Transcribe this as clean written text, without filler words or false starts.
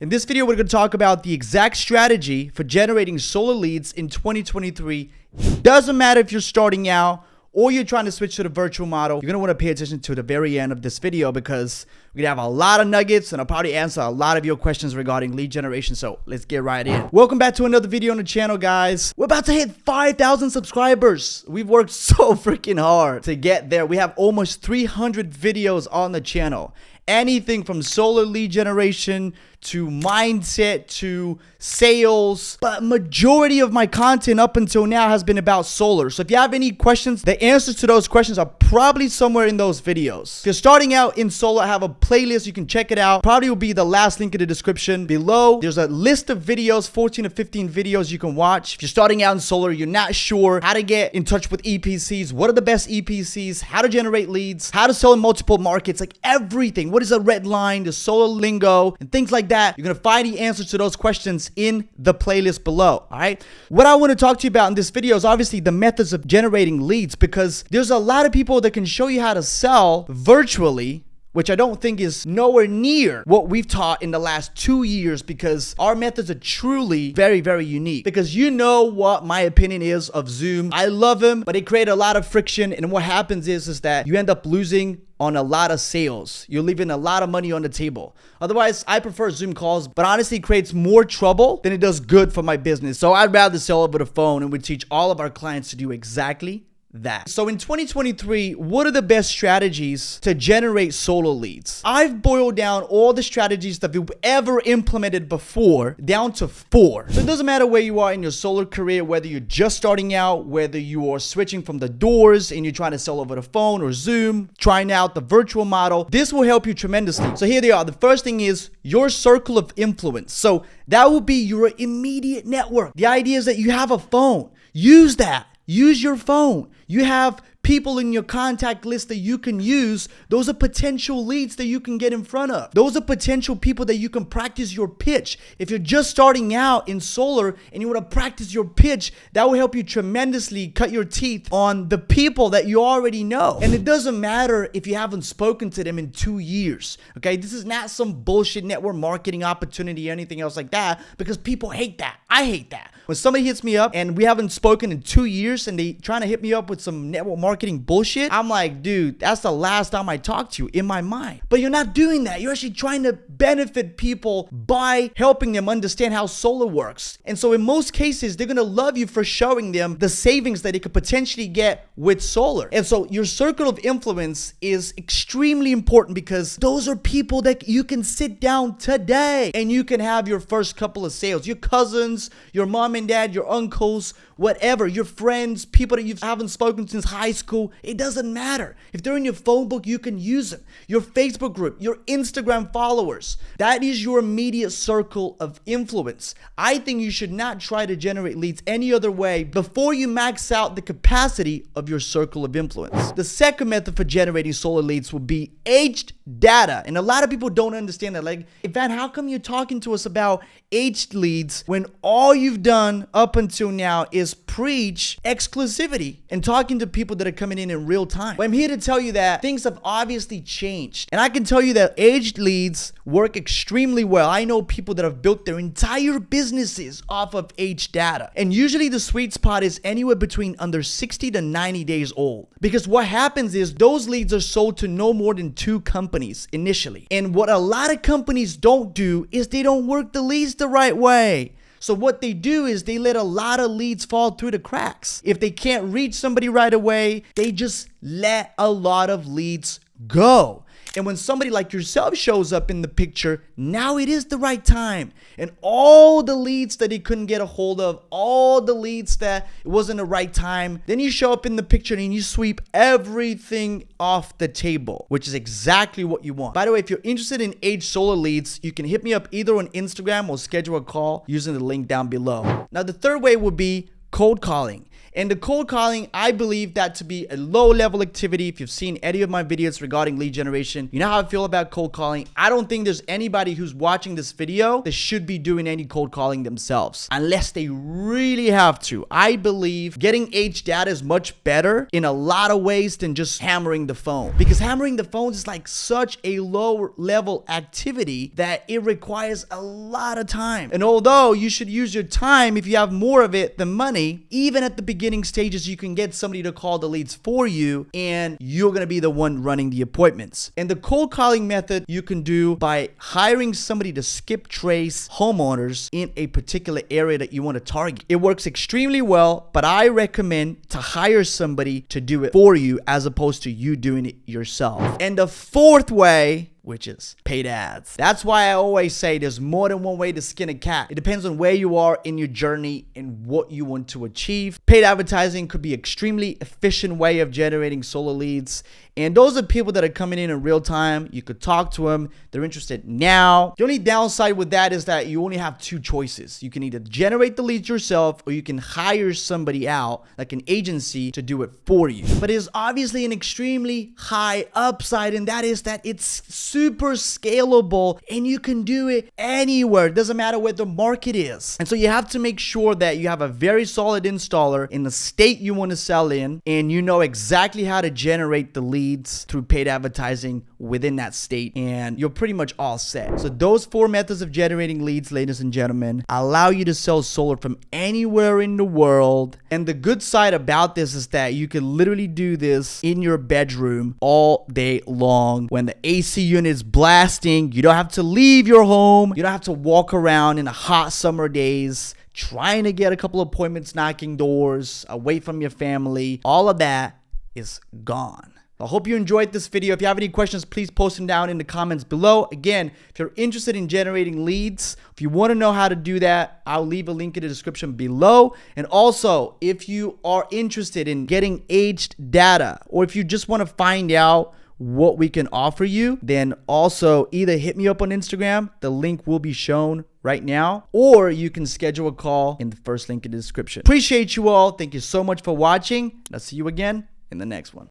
In this video, we're going to talk about the exact strategy for generating solar leads in 2023. Doesn't matter if you're starting out or you're trying to switch to the virtual model. You're going to want to pay attention to the very end of this video because we're going to have a lot of nuggets and I'll probably answer a lot of your questions regarding lead generation. So let's get right in. Welcome back to another video on the channel, guys. We're about to hit 5,000 subscribers. We've worked so freaking hard to get there. We have almost 300 videos on the channel. Anything from solar lead generation to mindset to sales, but majority of my content up until now has been about solar. So if you have any questions, the answers to those questions are probably somewhere in those videos. If you're starting out in solar, I have a playlist. You can check it out. Probably will be the last link in the description below. There's a list of videos, 14 to 15 videos you can watch. If you're starting out in solar, you're not sure how to get in touch with EPCs, what are the best EPCs, how to generate leads, how to sell in multiple markets, like everything. What is a red line, the solar lingo, and things like that. You're going to find the answers to those questions in the playlist below. All right. What I want to talk to you about in this video is obviously the methods of generating leads, because there's a lot of people that can show you how to sell virtually, which I don't think is nowhere near what we've taught in the last 2 years, because our methods are truly very, very unique. Because you know what my opinion is of Zoom. I love them, but they create a lot of friction. And what happens is that you end up losing on a lot of sales. You're leaving a lot of money on the table. Otherwise, I prefer Zoom calls, but honestly, it creates more trouble than it does good for my business. So I'd rather sell over the phone, and we teach all of our clients to do exactly that. So in 2023, what are the best strategies to generate solar leads? I've boiled down all the strategies that we've ever implemented before down to 4. So it doesn't matter where you are in your solar career, whether you're just starting out, whether you are switching from the doors and you're trying to sell over the phone or Zoom, trying out the virtual model. This will help you tremendously. So here they are. The first thing is your circle of influence. So that will be your immediate network. The idea is that you have a phone. Use that. Use your phone. You have people in your contact list that you can use. Those are potential leads that you can get in front of. Those are potential people that you can practice your pitch. If you're just starting out in solar and you want to practice your pitch, that will help you tremendously cut your teeth on the people that you already know. And it doesn't matter if you haven't spoken to them in 2 years. Okay, this is not some bullshit network marketing opportunity or anything else like that, because people hate that. I hate that. When somebody hits me up and we haven't spoken in 2 years and they trying to hit me up with some network marketing bullshit, I'm like, dude, that's the last time I talked to you in my mind. But you're not doing that. You're actually trying to benefit people by helping them understand how solar works. And so in most cases, they're going to love you for showing them the savings that they could potentially get with solar. And so your circle of influence is extremely important, because those are people that you can sit down today and you can have your first couple of sales. Your cousins, your mom and dad, your uncles, whatever, your friends, people that you haven't spoken to since high school, it doesn't matter. If they're in your phone book, you can use them. Your Facebook group, your Instagram followers, that is your immediate circle of influence. I think you should not try to generate leads any other way before you max out the capacity of your circle of influence. The second method for generating solar leads will be aged data. And a lot of people don't understand that. Like, Evan, how come you're talking to us about aged leads when all you've done up until now is preach exclusivity and talking to people that are coming in real time? Well, I'm here to tell you that things have obviously changed. And I can tell you that aged leads work extremely well. I know people that have built their entire businesses off of aged data. And usually the sweet spot is anywhere between under 60 to 90 days old. Because what happens is those leads are sold to no more than 2 companies initially. And what a lot of companies don't do is they don't work the leads the right way. So what they do is they let a lot of leads fall through the cracks. If they can't reach somebody right away, they just let a lot of leads go. And when somebody like yourself shows up in the picture, now it is the right time. And all the leads that he couldn't get a hold of, all the leads that it wasn't the right time, then you show up in the picture and you sweep everything off the table, which is exactly what you want. By the way, if you're interested in aged solar leads, you can hit me up either on Instagram or schedule a call using the link down below. Now, the third way would be cold calling. And the cold calling, I believe that to be a low-level activity. If you've seen any of my videos regarding lead generation, you know how I feel about cold calling. I don't think there's anybody who's watching this video that should be doing any cold calling themselves, unless they really have to. I believe getting age data is much better in a lot of ways than just hammering the phone, because hammering the phones is like such a low-level activity that it requires a lot of time. And although you should use your time if you have more of it than money, even at the beginning stages, you can get somebody to call the leads for you, and you're going to be the one running the appointments. And the cold calling method you can do by hiring somebody to skip trace homeowners in a particular area that you want to target. It works extremely well, but I recommend to hire somebody to do it for you as opposed to you doing it yourself. And the fourth way, which is paid ads. That's why I always say there's more than one way to skin a cat. It depends on where you are in your journey and what you want to achieve. Paid advertising could be an extremely efficient way of generating solar leads. And those are people that are coming in real time. You could talk to them. They're interested now. The only downside with that is that you only have two choices. You can either generate the leads yourself, or you can hire somebody out, like an agency, to do it for you. But there's obviously an extremely high upside, and that is that it's super scalable and you can do it anywhere. It doesn't matter where the market is. And so you have to make sure that you have a very solid installer in the state you want to sell in, and you know exactly how to generate the leads through paid advertising within that state, and you're pretty much all set. So those four methods of generating leads, ladies and gentlemen, allow you to sell solar from anywhere in the world. And the good side about this is that you can literally do this in your bedroom all day long when the AC unit is blasting. You don't have to leave your home. You don't have to walk around in the hot summer days trying to get a couple appointments, knocking doors, away from your family. All of that is gone. I hope you enjoyed this video. If you have any questions, please post them down in the comments below. Again, if you're interested in generating leads, if you want to know how to do that, I'll leave a link in the description below. And also, if you are interested in getting aged data, or if you just want to find out what we can offer you, then also either hit me up on Instagram. The link will be shown right now, or you can schedule a call in the first link in the description. Appreciate you all. Thank you so much for watching, and I'll see you again in the next one.